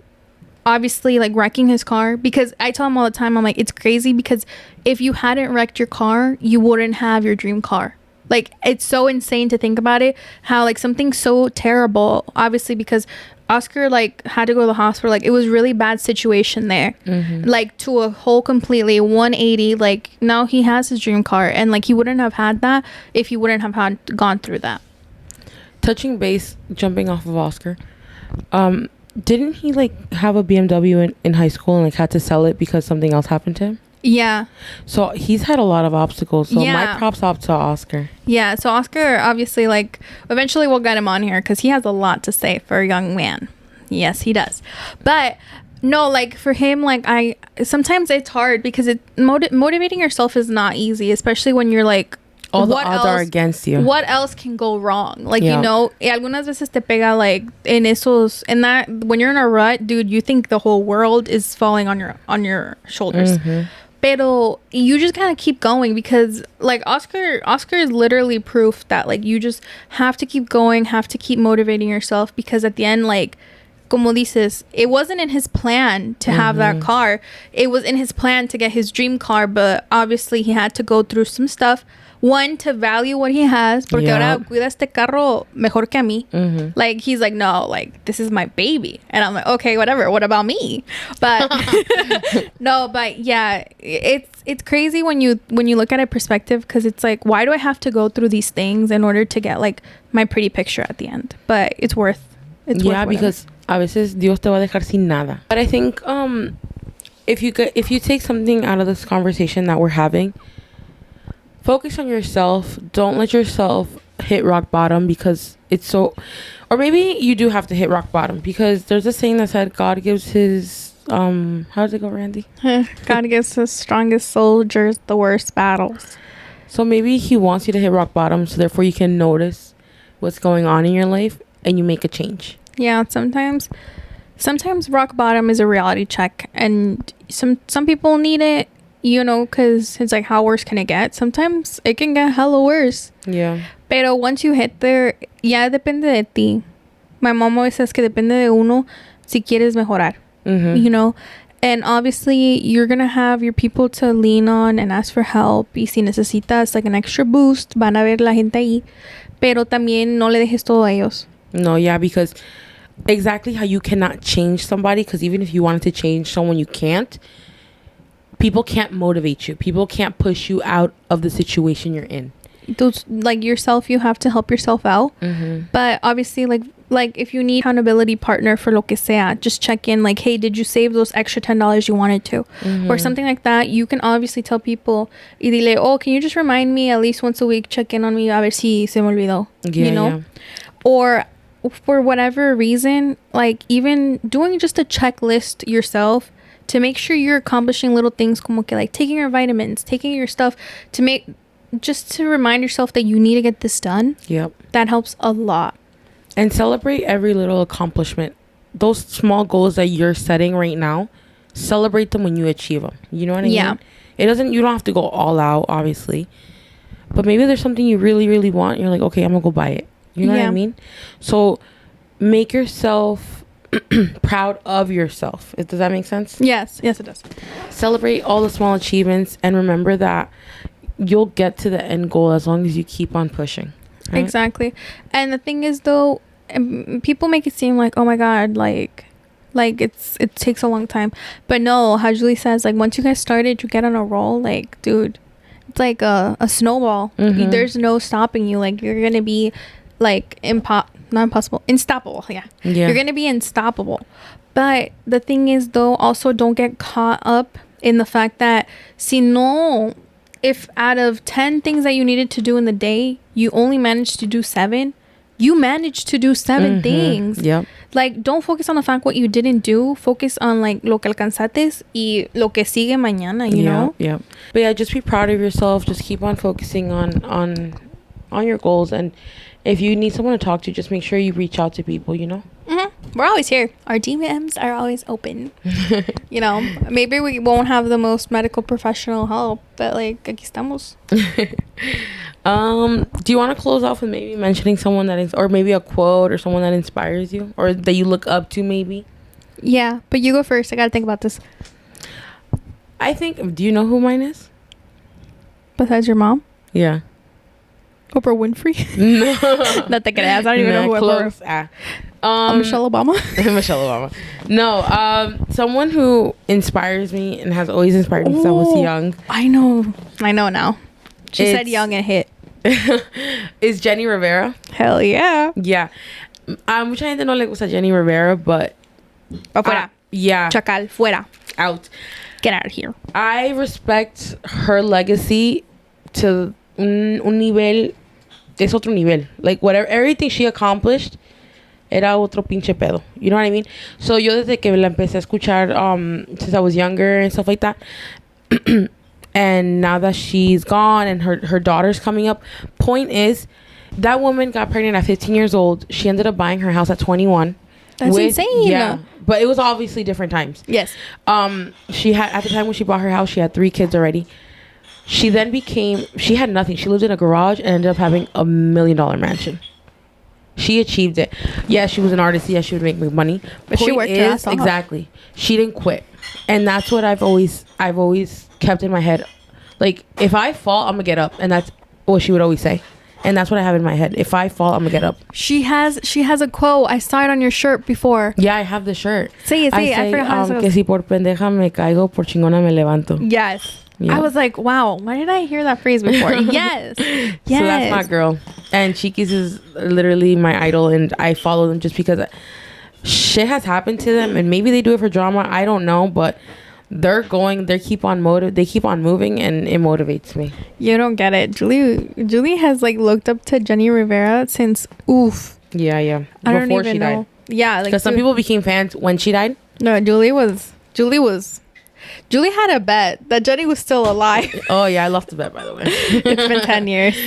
obviously like wrecking his car, because I tell him all the time, I'm like, it's crazy because if you hadn't wrecked your car, you wouldn't have your dream car. Like it's so insane to think about it, how like something so terrible, obviously because Oscar like had to go to the hospital, like it was really bad situation there, like to a whole completely 180, like now he has his dream car, and like he wouldn't have had that if he wouldn't have gone through that. Touching base, jumping off of Oscar, didn't he like have a BMW in high school and like had to sell it because something else happened to him? Yeah. So he's had a lot of obstacles. So my props up to Oscar. Yeah. So Oscar, obviously, like eventually we'll get him on here because he has a lot to say for a young man. Yes, he does. But no, like for him, like sometimes it's hard because motivating yourself is not easy, especially when you're like, all the odds are against you. What else can go wrong? Like, you know, algunas veces te pega like in that when you're in a rut, dude, you think the whole world is falling on your shoulders. Pero you just gotta keep going, because like Oscar is literally proof that like you just have to keep going, have to keep motivating yourself, because at the end, like como dices, it wasn't in his plan to have that car. It was in his plan to get his dream car, but obviously he had to go through some stuff. One, to value what he has, porque ahora cuida este carro mejor que a mí. Like he's like, no, like this is my baby, and I'm like, okay, whatever, what about me? But no, but yeah, it's crazy when you look at it perspective, because it's like, why do I have to go through these things in order to get like my pretty picture at the end? But it's worth because a veces Dios te va a dejar sin nada. But I think if you take something out of this conversation that we're having, focus on yourself. Don't let yourself hit rock bottom, because it's so, or maybe you do have to hit rock bottom, because there's a saying that said God gives his how does it go, Randy? God gives his strongest soldiers the worst battles. So maybe he wants you to hit rock bottom, so therefore you can notice what's going on in your life and you make a change. Yeah, sometimes rock bottom is a reality check, and some people need it, you know, because it's like, how worse can it get? Sometimes it can get hella worse. Yeah. Pero once you hit there, ya depende de ti. My mom always says que depende de uno si quieres mejorar. You know? And obviously, you're going to have your people to lean on and ask for help. Y si necesitas like an extra boost, van a ver la gente ahí. Pero también no le dejes todo a ellos. No, yeah, because exactly how you cannot change somebody, because even if you wanted to change someone, you can't. People can't motivate you. People can't push you out of the situation you're in. Those, like yourself, you have to help yourself out. But obviously, like if you need accountability partner for lo que sea, just check in. Like, hey, did you save those extra $10 you wanted to, or something like that? You can obviously tell people, y dile, oh, can you just remind me at least once a week? Check in on me, a ver si se me olvidó. You know, or for whatever reason, like even doing just a checklist yourself, to make sure you're accomplishing little things, como que like taking your vitamins, taking your stuff, just to remind yourself that you need to get this done. Yep. That helps a lot. And celebrate every little accomplishment. Those small goals that you're setting right now, celebrate them when you achieve them. You know what I mean? Yeah. You don't have to go all out, obviously. But maybe there's something you really, really want. You're like, okay, I'm going to go buy it. You know what I mean? So make yourself proud of yourself. Does that make sense? Yes, it does. Celebrate all the small achievements, and remember that you'll get to the end goal as long as you keep on pushing. Right? Exactly. And the thing is, though, people make it seem like, oh my God, like it takes a long time. But no, how Julie says, like, once you guys started, you get on a roll, like, dude, it's like a snowball. Mm-hmm. There's no stopping you. Like, you're gonna be like unstoppable. Yeah, you're gonna be unstoppable. But the thing is, though, also don't get caught up in the fact that if out of 10 things that you needed to do in the day, you only managed to do 7, you managed to do 7 things. Yep. Like, don't focus on the fact what you didn't do. Focus on, like, lo que alcanzaste y lo que sigue mañana, you know? Yeah. But yeah, just be proud of yourself. Just keep on focusing on your goals. And if you need someone to talk to, just make sure you reach out to people, you know? We're always here. Our DMs are always open. You know, maybe we won't have the most medical professional help, but, like, aquí estamos. Do you want to close off with maybe mentioning someone that is, or maybe a quote or someone that inspires you or that you look up to, maybe? Yeah, but you go first. I gotta think about this. I think, do you know who mine is? Besides your mom? Yeah. Oprah Winfrey? No. Not that I don't even know who close. Michelle Obama? Michelle Obama. No, someone who inspires me and has always inspired me since I was young. I know now. She said young and hit. Is Jenny Rivera. Hell yeah. Yeah. Mucha gente no le gusta Jenny Rivera, but... Afuera. Yeah. Chacal, fuera. Out. Get out of here. I respect her legacy to un nivel... Es otro nivel. Like, everything she accomplished... Era otro pinche pedo. You know what I mean? So, yo desde que la empecé a escuchar since I was younger and stuff like that. And now that she's gone and her daughter's coming up. Point is, that woman got pregnant at 15 years old. She ended up buying her house at 21. That's insane. Yeah. But it was obviously different times. Yes. She had, at the time when she bought her house, she had 3 kids already. She then she had nothing. She lived in a garage and ended up having $1 million mansion. She achieved it. Yeah, she was an artist. Yeah, she would make money. But she worked her ass off. Exactly. She didn't quit. And that's what I've always kept in my head. Like, if I fall, I'm going to get up. And that's what she would always say. And that's what I have in my head. If I fall, I'm going to get up. She has a quote. I saw it on your shirt before. Yeah, I have the shirt. Say it. I forgot how it goes. Que si por pendeja me caigo, por chingona me levanto. Yes. Yeah. I was like, wow, why did I hear that phrase before? Yes. So that's my girl. And Chiquis is literally my idol. And I follow them just because shit has happened to them. And maybe they do it for drama. I don't know. But they keep on moving. And it motivates me. You don't get it. Julie has, like, looked up to Jenny Rivera since, oof. Yeah. I don't even know. Yeah. Because some people became fans when she died. No, Julie had a bet that Jenny was still alive. Oh, yeah. I lost the bet, by the way. It's been 10 years.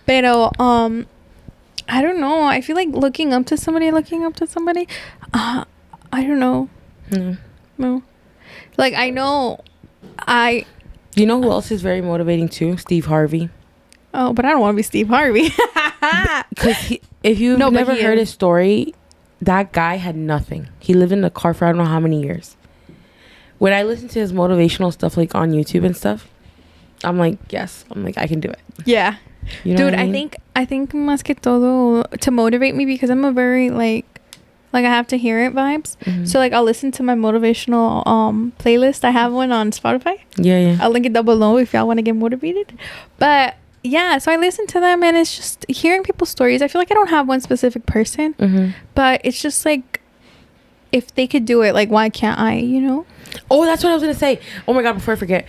Pero, I don't know. I feel like looking up to somebody. I don't know. No. Like, I know. You know who else is very motivating too? Steve Harvey. Oh, but I don't want to be Steve Harvey. Because if you've never heard his story, that guy had nothing. He lived in a car for I don't know how many years. When I listen to his motivational stuff, like on YouTube and stuff, I'm like, yes. I'm like, I can do it. Yeah. You know Dude, what I mean? I think más que todo to motivate me, because I'm a very like I have to hear it vibes. Mm-hmm. So, like, I'll listen to my motivational playlist. I have one on Spotify. Yeah. I'll link it down below if y'all want to get motivated. But yeah, so I listen to them, and it's just hearing people's stories. I feel like I don't have one specific person, but it's just like, if they could do it, like, why can't I, you know? Oh, that's what I was going to say. Oh my God, before I forget.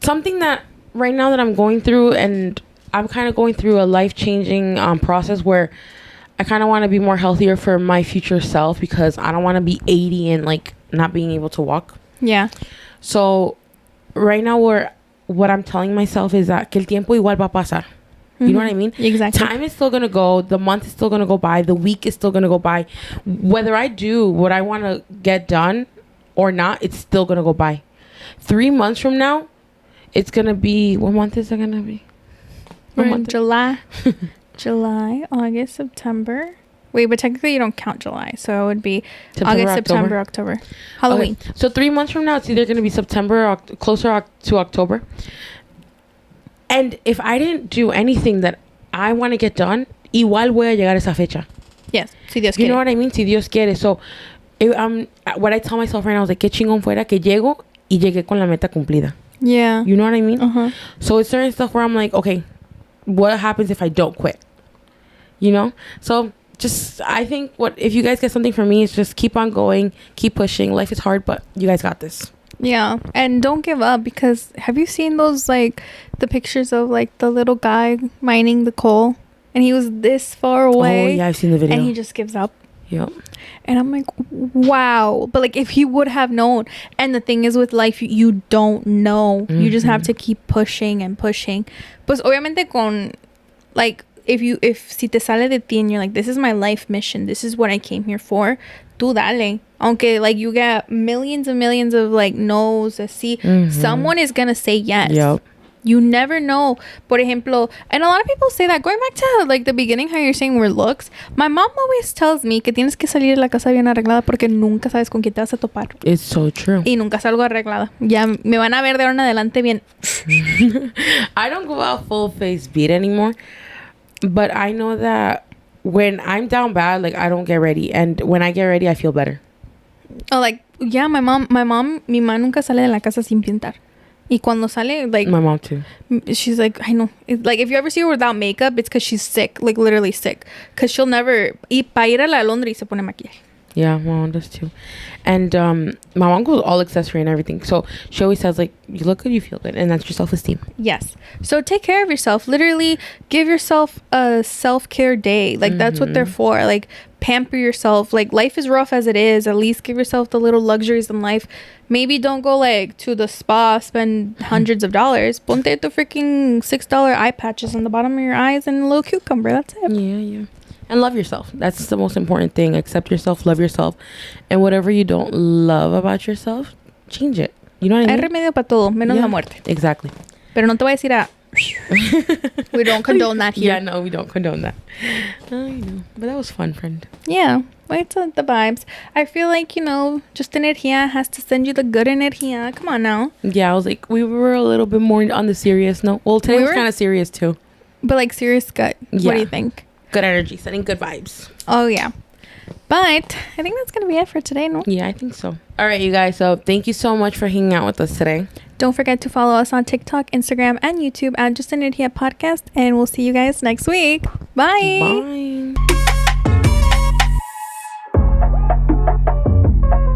Something that right now that I'm going through, and I'm kind of going through a life-changing process where I kind of want to be more healthier for my future self, because I don't want to be 80 and, like, not being able to walk. Yeah. So right now what I'm telling myself is that que el tiempo igual va a pasar. You know what I mean? Exactly. Time is still going to go. The month is still going to go by. The week is still going to go by. Whether I do what I want to get done or not, it's still going to go by. 3 months from now, it's going to be... What month is it going to be? We're in July. July, August, September. Wait, but technically you don't count July, so it would be August, September, October, Halloween. Okay. So 3 months from now, it's either going to be September or closer to October. And if I didn't do anything that I want to get done, igual voy a llegar a esa fecha. Yes, si Dios quiere. You know what I mean? Si Dios quiere. So, what I tell myself right now is like, qué chingón fuera que llego y llegué con la meta cumplida. Yeah. You know what I mean? Uh-huh. So it's certain stuff where I'm like, okay, what happens if I don't quit? You know? So just, I think if you guys get something from me, it's just keep on going, keep pushing. Life is hard, but you guys got this. Yeah. And don't give up, because have you seen those, like, the pictures of, like, the little guy mining the coal? And he was this far away. Oh, yeah, I've seen the video. And he just gives up. Yep. And I'm like, wow. But, like, if he would have known. And the thing is with life, you don't know. Mm-hmm. You just have to keep pushing and pushing. Pues, obviamente con, like, si te sale de ti and you're like, this is my life mission. This is what I came here for. Tú dale. Aunque, like, you get millions and millions of, like, no's, así. Mm-hmm. Someone is going to say yes. Yep. You never know. Por ejemplo, and a lot of people say that, going back to like the beginning, how you're saying we're looks, my mom always tells me que tienes que salir de la casa bien arreglada porque nunca sabes con quién te vas a topar. It's so true. Y nunca salgo arreglada. Ya me van a ver de ahora en adelante bien. I don't go out full face beat anymore, but I know that when I'm down bad, like, I don't get ready, and when I get ready, I feel better. Oh, like, yeah, mi mamá nunca sale de la casa sin pintar. Y cuando sale, like... My mom, too. She's like, I know. Like, if you ever see her without makeup, it's because she's sick. Like, literally sick. Because she'll never... Y para ir a la laundry, se pone maquillaje. Yeah, my mom does, too. And my mom goes all accessory and everything. So she always says, like, you look good, you feel good. And that's your self-esteem. Yes. So take care of yourself. Literally, give yourself a self-care day. Like, that's what they're for. Like, pamper yourself. Like, life is rough as it is. At least give yourself the little luxuries in life. Maybe don't go, like, to the spa, spend hundreds of dollars. Ponte the freaking $6 eye patches on the bottom of your eyes and a little cucumber. That's it. Yeah. And love yourself. That's the most important thing. Accept yourself, love yourself. And whatever you don't love about yourself, change it. You know what I mean? Hay remedio para todo, menos la muerte. Exactly. Pero no te voy a decir we don't condone that here. Yeah, no, we don't condone that. I know. But that was fun, friend. Yeah. It's the vibes. I feel like, just Energia has to send you the good Energia. Come on now. Yeah, I was like, we were a little bit more on the serious note. Well, today was kind of serious too. But like serious gut. Yeah. What do you think? Good energy, sending good vibes. Oh, yeah. But I think that's going to be it for today, no? Yeah, I think so. All right, you guys. So thank you so much for hanging out with us today. Don't forget to follow us on TikTok, Instagram, and YouTube at Just Energia Podcast. And we'll see you guys next week. Bye. Bye.